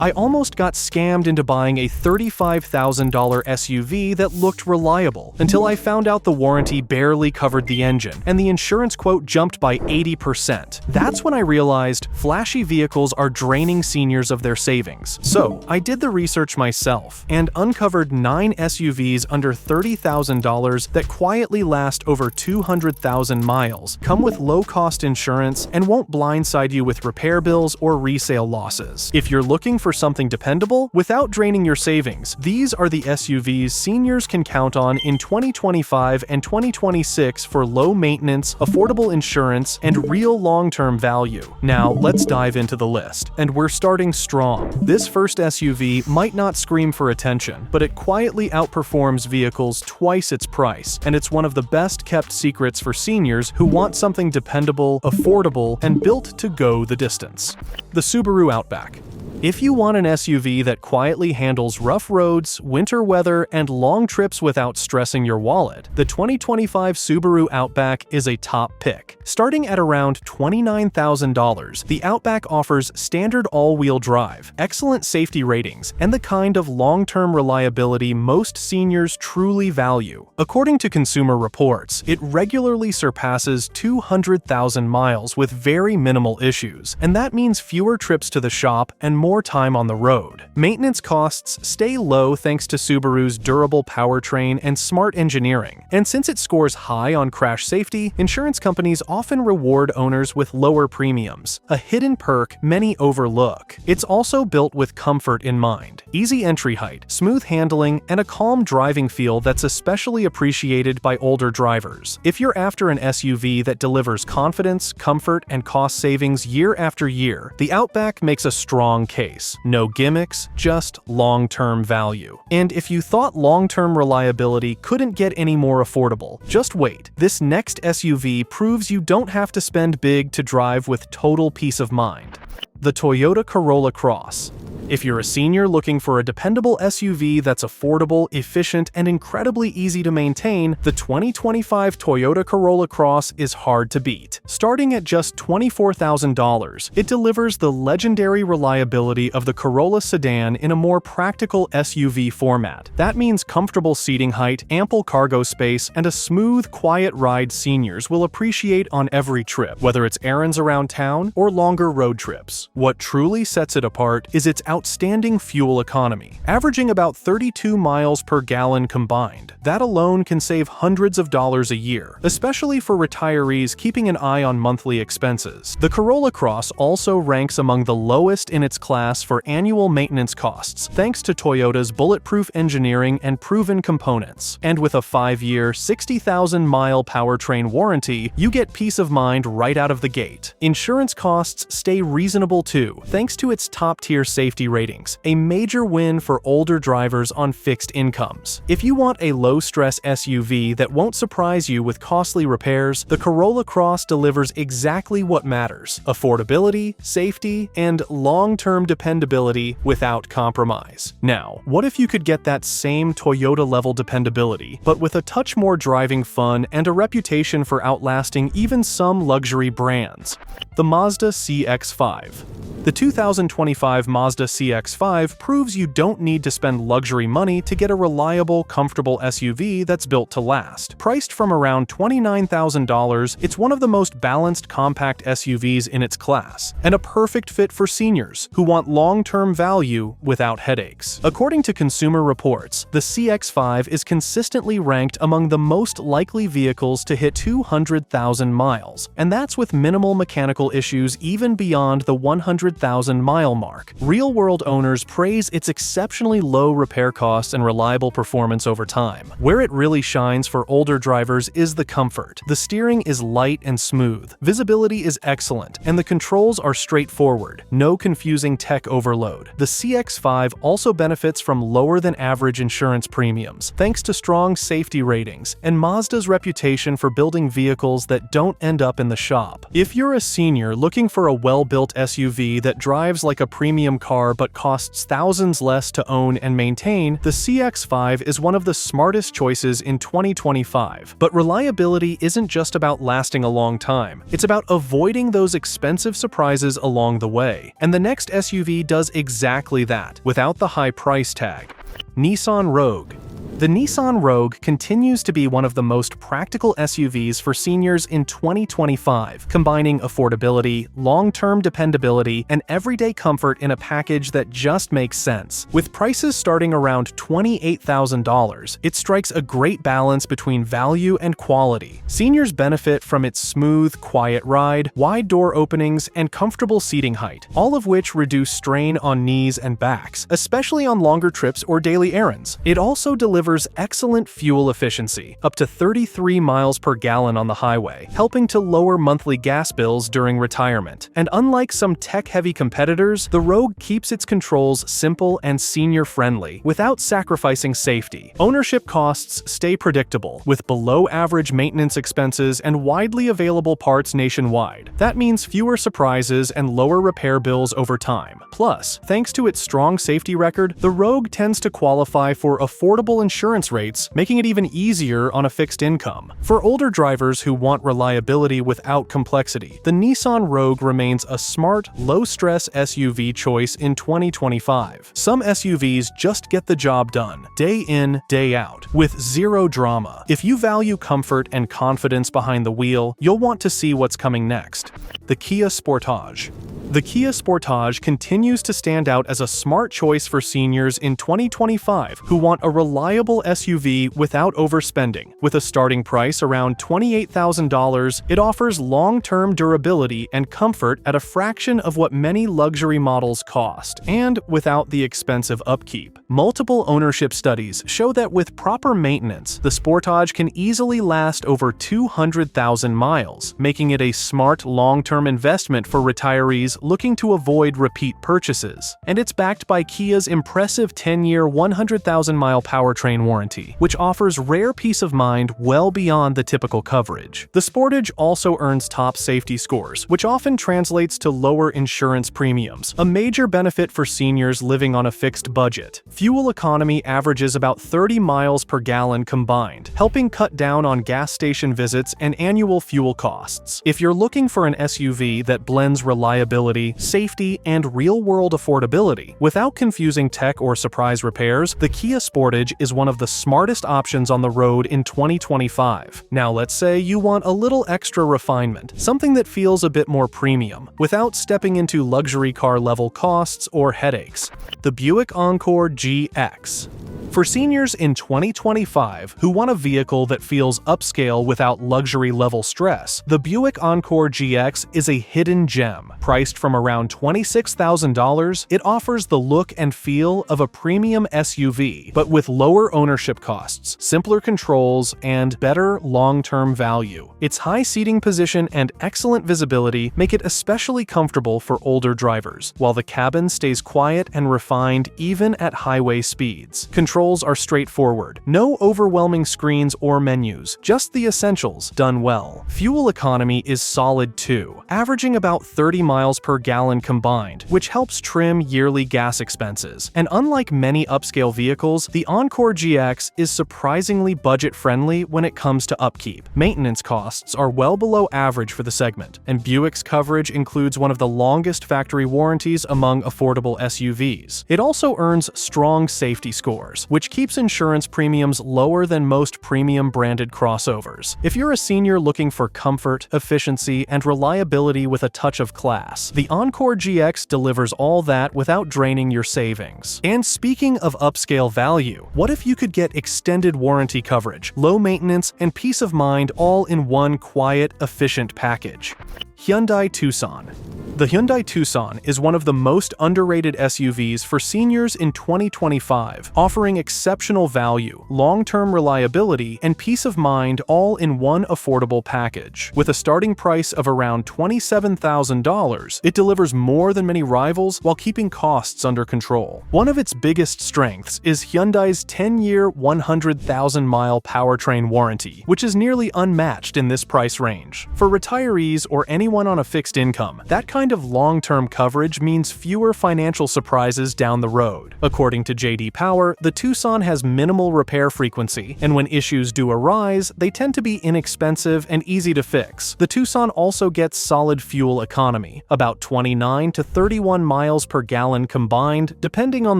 I almost got scammed into buying a $35,000 SUV that looked reliable, until I found out the warranty barely covered the engine, and the insurance quote jumped by 80%. That's when I realized flashy vehicles are draining seniors of their savings. So, I did the research myself, and uncovered 9 SUVs under $30,000 that quietly last over 200,000 miles, come with low-cost insurance, and won't blindside you with repair bills or resale losses. If you're looking for something dependable without draining your savings, these are the SUVs seniors can count on in 2025 and 2026 for low maintenance, affordable insurance, and real long-term value. Now, let's dive into the list. And we're starting strong. This first SUV might not scream for attention, but it quietly outperforms vehicles twice its price, and it's one of the best-kept secrets for seniors who want something dependable, affordable, and built to go the distance. The Subaru Outback. If you want an SUV that quietly handles rough roads, winter weather, and long trips without stressing your wallet, the 2025 Subaru Outback is a top pick. Starting at around $29,000, the Outback offers standard all-wheel drive, excellent safety ratings, and the kind of long-term reliability most seniors truly value. According to Consumer Reports, it regularly surpasses 200,000 miles with very minimal issues, and that means fewer trips to the shop and more time on the road. Maintenance costs stay low thanks to Subaru's durable powertrain and smart engineering, and since it scores high on crash safety, insurance companies often reward owners with lower premiums, a hidden perk many overlook. It's also built with comfort in mind. Easy entry height, smooth handling, and a calm driving feel that's especially appreciated by older drivers. If you're after an SUV that delivers confidence, comfort, and cost savings year after year, the Outback makes a strong case. No gimmicks, just long-term value. And if you thought long-term reliability couldn't get any more affordable, just wait. This next SUV proves you don't have to spend big to drive with total peace of mind. The Toyota Corolla Cross. If you're a senior looking for a dependable SUV that's affordable, efficient, and incredibly easy to maintain, the 2025 Toyota Corolla Cross is hard to beat. Starting at just $24,000, it delivers the legendary reliability of the Corolla sedan in a more practical SUV format. That means comfortable seating height, ample cargo space, and a smooth, quiet ride seniors will appreciate on every trip, whether it's errands around town or longer road trips. What truly sets it apart is its outstanding fuel economy, averaging about 32 miles per gallon combined. That alone can save hundreds of dollars a year, especially for retirees keeping an eye on monthly expenses. The Corolla Cross also ranks among the lowest in its class for annual maintenance costs, thanks to Toyota's bulletproof engineering and proven components. And with a 5-year, 60,000-mile powertrain warranty, you get peace of mind right out of the gate. Insurance costs stay reasonable too, thanks to its top-tier safety ratings, a major win for older drivers on fixed incomes. If you want a low-stress SUV that won't surprise you with costly repairs, the Corolla Cross delivers exactly what matters: affordability, safety, and long-term dependability without compromise. Now, what if you could get that same Toyota-level dependability, but with a touch more driving fun and a reputation for outlasting even some luxury brands? The Mazda CX-5. The 2025 Mazda CX-5 proves you don't need to spend luxury money to get a reliable, comfortable SUV that's built to last. Priced from around $29,000, it's one of the most balanced compact SUVs in its class, and a perfect fit for seniors who want long-term value without headaches. According to Consumer Reports, the CX-5 is consistently ranked among the most likely vehicles to hit 200,000 miles, and that's with minimal mechanical issues even beyond the 100,000-mile mark. Real-world owners praise its exceptionally low repair costs and reliable performance over time. Where it really shines for older drivers is the comfort. The steering is light and smooth, visibility is excellent, and the controls are straightforward. No confusing tech overload. The CX-5 also benefits from lower-than-average insurance premiums, thanks to strong safety ratings and Mazda's reputation for building vehicles that don't end up in the shop. If you're a senior looking for a well-built SUV that drives like a premium car car but costs thousands less to own and maintain, the CX-5 is one of the smartest choices in 2025. But reliability isn't just about lasting a long time. It's about avoiding those expensive surprises along the way. And the next SUV does exactly that, without the high price tag. Nissan Rogue. The Nissan Rogue continues to be one of the most practical SUVs for seniors in 2025, combining affordability, long-term dependability, and everyday comfort in a package that just makes sense. With prices starting around $28,000, it strikes a great balance between value and quality. Seniors benefit from its smooth, quiet ride, wide door openings, and comfortable seating height, all of which reduce strain on knees and backs, especially on longer trips or daily errands. It also delivers excellent fuel efficiency, up to 33 miles per gallon on the highway, helping to lower monthly gas bills during retirement. And unlike some tech-heavy competitors, the Rogue keeps its controls simple and senior-friendly, without sacrificing safety. Ownership costs stay predictable, with below-average maintenance expenses and widely available parts nationwide. That means fewer surprises and lower repair bills over time. Plus, thanks to its strong safety record, the Rogue tends to qualify for affordable insurance rates, making it even easier on a fixed income. For older drivers who want reliability without complexity, the Nissan Rogue remains a smart, low-stress SUV choice in 2025. Some SUVs just get the job done, day in, day out, with zero drama. If you value comfort and confidence behind the wheel, you'll want to see what's coming next. The Kia Sportage. The Kia Sportage continues to stand out as a smart choice for seniors in 2025 who want a reliable SUV without overspending. With a starting price around $28,000, it offers long-term durability and comfort at a fraction of what many luxury models cost, and without the expensive upkeep. Multiple ownership studies show that with proper maintenance, the Sportage can easily last over 200,000 miles, making it a smart long-term investment for retirees looking to avoid repeat purchases. And it's backed by Kia's impressive 10-year 100,000-mile powertrain warranty, which offers rare peace of mind well beyond the typical coverage. The Sportage also earns top safety scores, which often translates to lower insurance premiums, a major benefit for seniors living on a fixed budget. Fuel economy averages about 30 miles per gallon combined, helping cut down on gas station visits and annual fuel costs. If you're looking for an SUV that blends reliability, safety, and real-world affordability without confusing tech or surprise repairs, the Kia Sportage is one of the smartest options on the road in 2025. Now let's say you want a little extra refinement, something that feels a bit more premium, without stepping into luxury car-level costs or headaches. The Buick Encore GX. For seniors in 2025 who want a vehicle that feels upscale without luxury-level stress, the Buick Encore GX is a hidden gem. Priced from around $26,000, it offers the look and feel of a premium SUV, but with lower ownership costs, simpler controls, and better long-term value. Its high seating position and excellent visibility make it especially comfortable for older drivers, while the cabin stays quiet and refined even at highway speeds. Controls are straightforward. No overwhelming screens or menus, just the essentials done well. Fuel economy is solid too, averaging about 30 miles per gallon combined, which helps trim yearly gas expenses. And unlike many upscale vehicles, the Encore GX is surprisingly budget-friendly when it comes to upkeep. Maintenance costs are well below average for the segment, and Buick's coverage includes one of the longest factory warranties among affordable SUVs. It also earns strong safety scores, which keeps insurance premiums lower than most premium branded crossovers. If you're a senior looking for comfort, efficiency, and reliability with a touch of class, the Encore GX delivers all that without draining your savings. And speaking of upscale value, what if you could get extended warranty coverage, low maintenance, and peace of mind all in one quiet, efficient package? Hyundai Tucson. The Hyundai Tucson is one of the most underrated SUVs for seniors in 2025, offering exceptional value, long-term reliability, and peace of mind all in one affordable package. With a starting price of around $27,000, it delivers more than many rivals while keeping costs under control. One of its biggest strengths is Hyundai's 10-year, 100,000-mile powertrain warranty, which is nearly unmatched in this price range. For retirees or anyone anyone on a fixed income. That kind of long-term coverage means fewer financial surprises down the road. According to J.D. Power, the Tucson has minimal repair frequency, and when issues do arise, they tend to be inexpensive and easy to fix. The Tucson also gets solid fuel economy, about 29 to 31 miles per gallon combined, depending on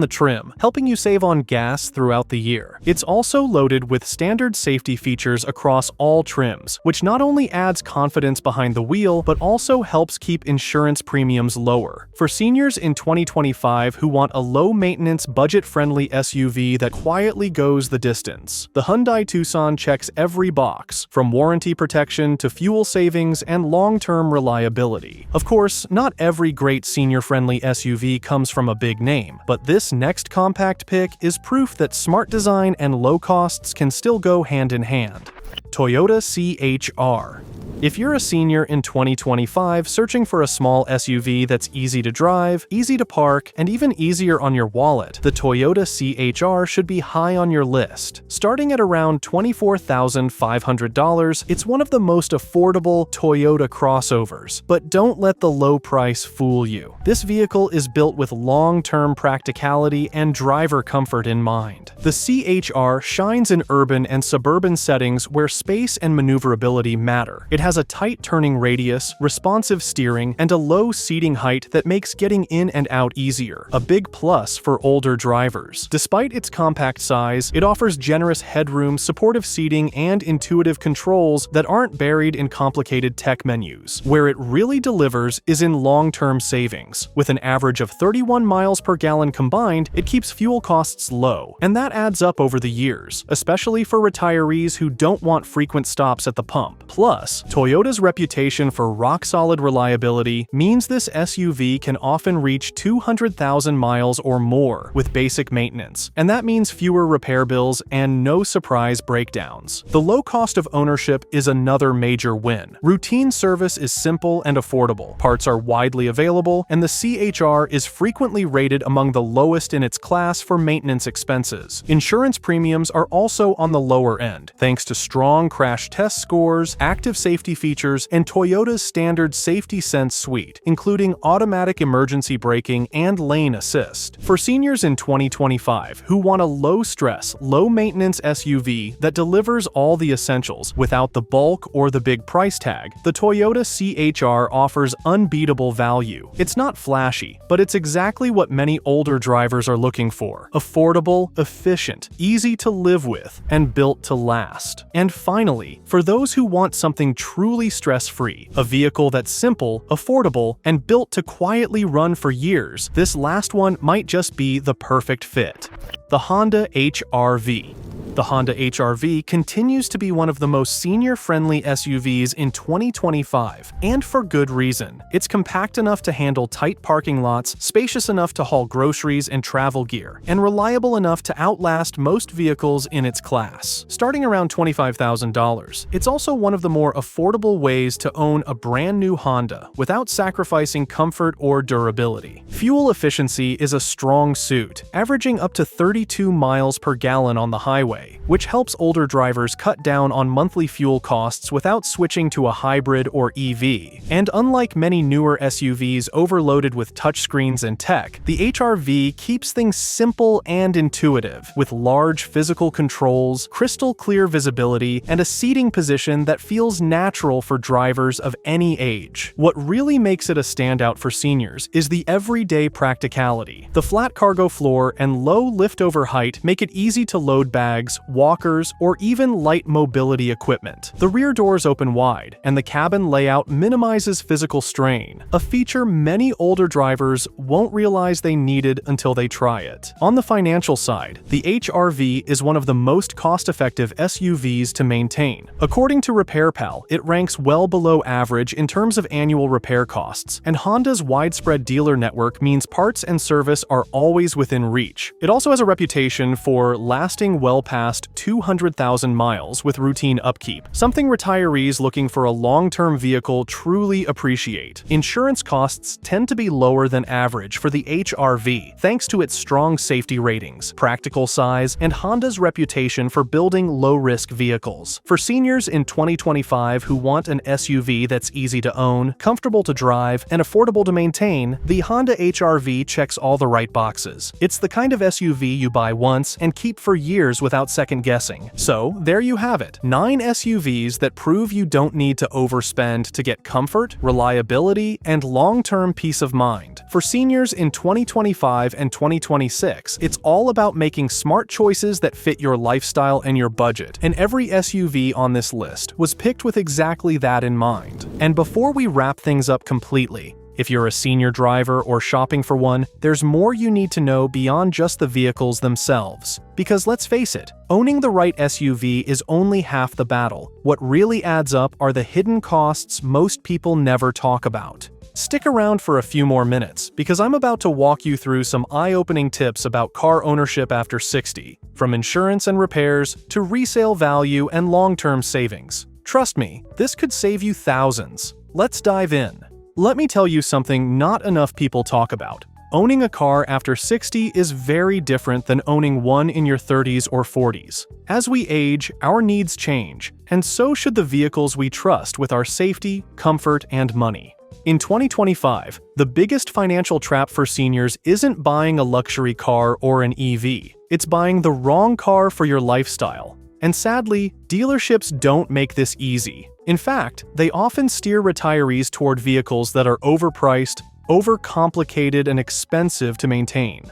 the trim, helping you save on gas throughout the year. It's also loaded with standard safety features across all trims, which not only adds confidence behind the wheel, but also helps keep insurance premiums lower. For seniors in 2025 who want a low-maintenance, budget-friendly SUV that quietly goes the distance, the Hyundai Tucson checks every box, from warranty protection to fuel savings and long-term reliability. Of course, not every great senior-friendly SUV comes from a big name, but this next compact pick is proof that smart design and low costs can still go hand in hand. Toyota CHR. If you're a senior in 2025 searching for a small SUV that's easy to drive, easy to park, and even easier on your wallet, the Toyota CHR should be high on your list. Starting at around $24,500, it's one of the most affordable Toyota crossovers. But don't let the low price fool you. This vehicle is built with long-term practicality and driver comfort in mind. The CHR shines in urban and suburban settings where space and maneuverability matter. It has a tight turning radius, responsive steering, and a low seating height that makes getting in and out easier, a big plus for older drivers. Despite its compact size, it offers generous headroom, supportive seating, and intuitive controls that aren't buried in complicated tech menus. Where it really delivers is in long-term savings. With an average of 31 miles per gallon combined, it keeps fuel costs low, and that adds up over the years, especially for retirees who don't want frequent stops at the pump. Plus, Toyota's reputation for rock-solid reliability means this SUV can often reach 200,000 miles or more with basic maintenance, and that means fewer repair bills and no surprise breakdowns. The low cost of ownership is another major win. Routine service is simple and affordable, parts are widely available, and the CHR is frequently rated among the lowest in its class for maintenance expenses. Insurance premiums are also on the lower end, thanks to strong crash test scores, active safety features, and Toyota's standard Safety Sense suite, including automatic emergency braking and lane assist. For seniors in 2025 who want a low-stress, low-maintenance SUV that delivers all the essentials without the bulk or the big price tag, the Toyota CHR offers unbeatable value. It's not flashy, but it's exactly what many older drivers are looking for: affordable, efficient, easy to live with, and built to last. And finally, for those who want something truly stress-free, a vehicle that's simple, affordable, and built to quietly run for years, this last one might just be the perfect fit. The Honda HR-V. The Honda HR-V continues to be one of the most senior-friendly SUVs in 2025, and for good reason. It's compact enough to handle tight parking lots, spacious enough to haul groceries and travel gear, and reliable enough to outlast most vehicles in its class. Starting around $25,000, it's also one of the more affordable ways to own a brand new Honda without sacrificing comfort or durability. Fuel efficiency is a strong suit, averaging up to 32 miles per gallon on the highway, which helps older drivers cut down on monthly fuel costs without switching to a hybrid or EV. And unlike many newer SUVs overloaded with touchscreens and tech, the HR-V keeps things simple and intuitive, with large physical controls, crystal clear visibility, and a seating position that feels natural for drivers of any age. What really makes it a standout for seniors is the everyday practicality. The flat cargo floor and low liftover height make it easy to load bags, walkers, or even light mobility equipment. The rear doors open wide, and the cabin layout minimizes physical strain, a feature many older drivers won't realize they needed until they try it. On the financial side, the HR-V is one of the most cost-effective SUVs to maintain. According to RepairPal, it ranks well below average in terms of annual repair costs, and Honda's widespread dealer network means parts and service are always within reach. It also has a reputation for lasting well past last 200,000 miles with routine upkeep, something retirees looking for a long-term vehicle truly appreciate. Insurance costs tend to be lower than average for the HR-V, thanks to its strong safety ratings, practical size, and Honda's reputation for building low-risk vehicles. For seniors in 2025 who want an SUV that's easy to own, comfortable to drive, and affordable to maintain, the Honda HR-V checks all the right boxes. It's the kind of SUV you buy once and keep for years without second-guessing. So, there you have it. 9 SUVs that prove you don't need to overspend to get comfort, reliability, and long-term peace of mind. For seniors in 2025 and 2026, it's all about making smart choices that fit your lifestyle and your budget, and every SUV on this list was picked with exactly that in mind. And before we wrap things up completely, if you're a senior driver or shopping for one, there's more you need to know beyond just the vehicles themselves. Because let's face it, owning the right SUV is only half the battle. What really adds up are the hidden costs most people never talk about. Stick around for a few more minutes, because I'm about to walk you through some eye-opening tips about car ownership after 60, from insurance and repairs to resale value and long-term savings. Trust me, this could save you thousands. Let's dive in. Let me tell you something not enough people talk about. Owning a car after 60 is very different than owning one in your 30s or 40s. As we age, our needs change, and so should the vehicles we trust with our safety, comfort, and money. In 2025, the biggest financial trap for seniors isn't buying a luxury car or an EV. It's buying the wrong car for your lifestyle. And sadly, dealerships don't make this easy. In fact, they often steer retirees toward vehicles that are overpriced, overcomplicated, and expensive to maintain.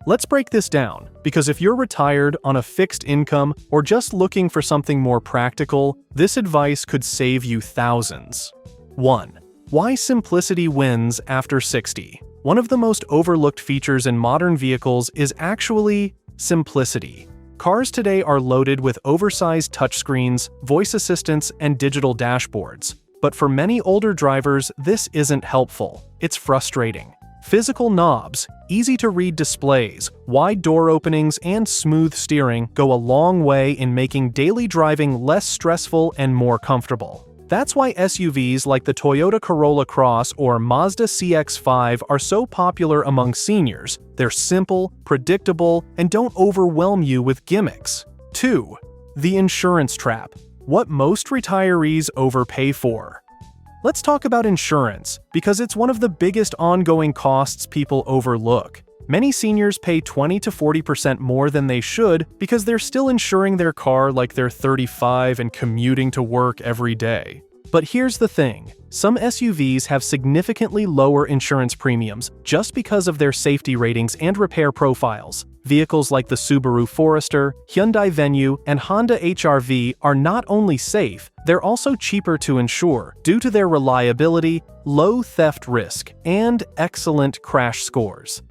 Let's break this down, because if you're retired, on a fixed income, or just looking for something more practical, this advice could save you thousands. 1. Why simplicity wins after 60. One of the most overlooked features in modern vehicles is actually simplicity. Cars today are loaded with oversized touchscreens, voice assistants, and digital dashboards. But for many older drivers, this isn't helpful. It's frustrating. Physical knobs, easy-to-read displays, wide door openings, and smooth steering go a long way in making daily driving less stressful and more comfortable. That's why SUVs like the Toyota Corolla Cross or Mazda CX-5 are so popular among seniors. They're simple, predictable, and don't overwhelm you with gimmicks. 2. The insurance trap. What most retirees overpay for. Let's talk about insurance, because it's one of the biggest ongoing costs people overlook. Many seniors pay 20 to 40% more than they should because they're still insuring their car like they're 35 and commuting to work every day. But here's the thing, some SUVs have significantly lower insurance premiums just because of their safety ratings and repair profiles. Vehicles like the Subaru Forester, Hyundai Venue, and Honda HR-V are not only safe, they're also cheaper to insure due to their reliability, low theft risk, and excellent crash scores.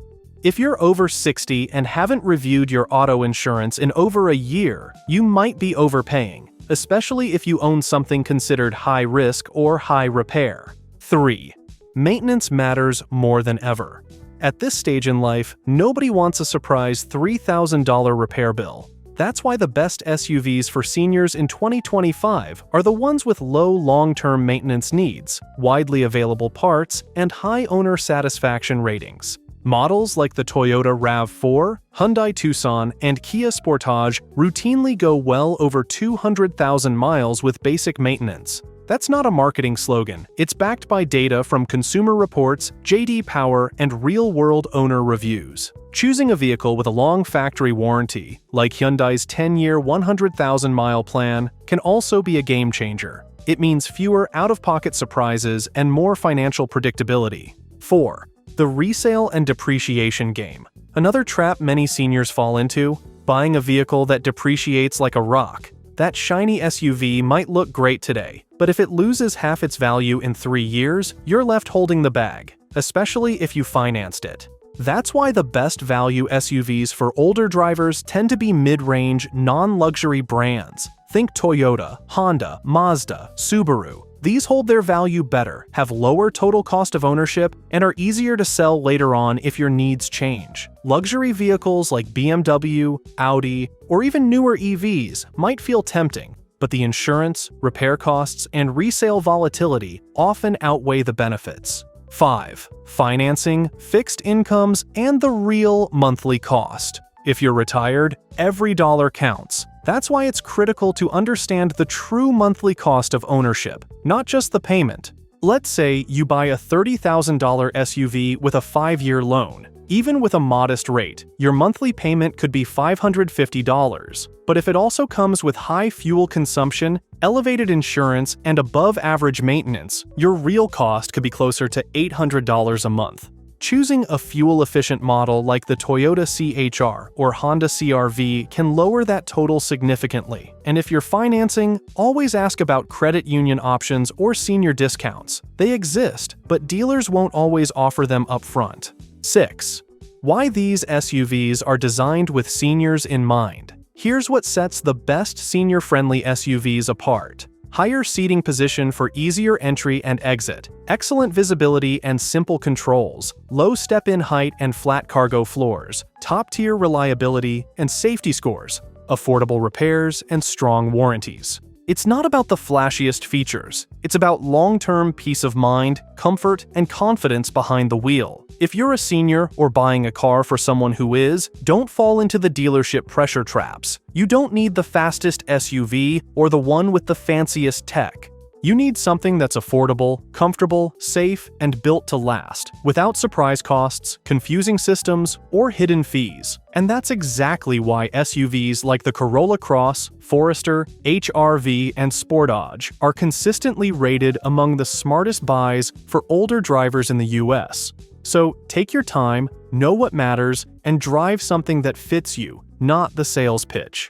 If you're over 60 and haven't reviewed your auto insurance in over a year, you might be overpaying, especially if you own something considered high risk or high repair. 3. Maintenance matters more than ever. At this stage in life, nobody wants a surprise $3,000 repair bill. That's why the best SUVs for seniors in 2025 are the ones with low long-term maintenance needs, widely available parts, and high owner satisfaction ratings. Models like the Toyota RAV4, Hyundai Tucson, and Kia Sportage routinely go well over 200,000 miles with basic maintenance. That's not a marketing slogan. It's backed by data from Consumer Reports, J.D. Power, and real-world owner reviews. Choosing a vehicle with a long factory warranty, like Hyundai's 10-year 100,000-mile plan, can also be a game-changer. It means fewer out-of-pocket surprises and more financial predictability. 4. The resale and depreciation game. Another trap many seniors fall into, buying a vehicle that depreciates like a rock. That shiny SUV might look great today, but if it loses half its value in 3 years, you're left holding the bag, especially if you financed it. That's why the best value SUVs for older drivers tend to be mid-range, non-luxury brands. Think Toyota, Honda, Mazda, Subaru. These hold their value better, have lower total cost of ownership, and are easier to sell later on if your needs change. Luxury vehicles like BMW, Audi, or even newer EVs might feel tempting, but the insurance, repair costs, and resale volatility often outweigh the benefits. 5. Financing, fixed incomes, and the real monthly cost. If you're retired, every dollar counts. That's why it's critical to understand the true monthly cost of ownership, not just the payment. Let's say you buy a $30,000 SUV with a 5-year loan. Even with a modest rate, your monthly payment could be $550. But if it also comes with high fuel consumption, elevated insurance, and above-average maintenance, your real cost could be closer to $800 a month. Choosing a fuel-efficient model like the Toyota CHR or Honda CR-V can lower that total significantly. And if you're financing, always ask about credit union options or senior discounts. They exist, but dealers won't always offer them upfront. 6. Why these SUVs are designed with seniors in mind. Here's what sets the best senior-friendly SUVs apart. Higher seating position for easier entry and exit, excellent visibility and simple controls, low step-in height and flat cargo floors, top-tier reliability and safety scores, affordable repairs, and strong warranties. It's not about the flashiest features. It's about long-term peace of mind, comfort, and confidence behind the wheel. If you're a senior or buying a car for someone who is, don't fall into the dealership pressure traps. You don't need the fastest SUV or the one with the fanciest tech. You need something that's affordable, comfortable, safe, and built to last, without surprise costs, confusing systems, or hidden fees. And that's exactly why SUVs like the Corolla Cross, Forester, HR-V, and Sportage are consistently rated among the smartest buys for older drivers in the US. So take your time, know what matters, and drive something that fits you, not the sales pitch.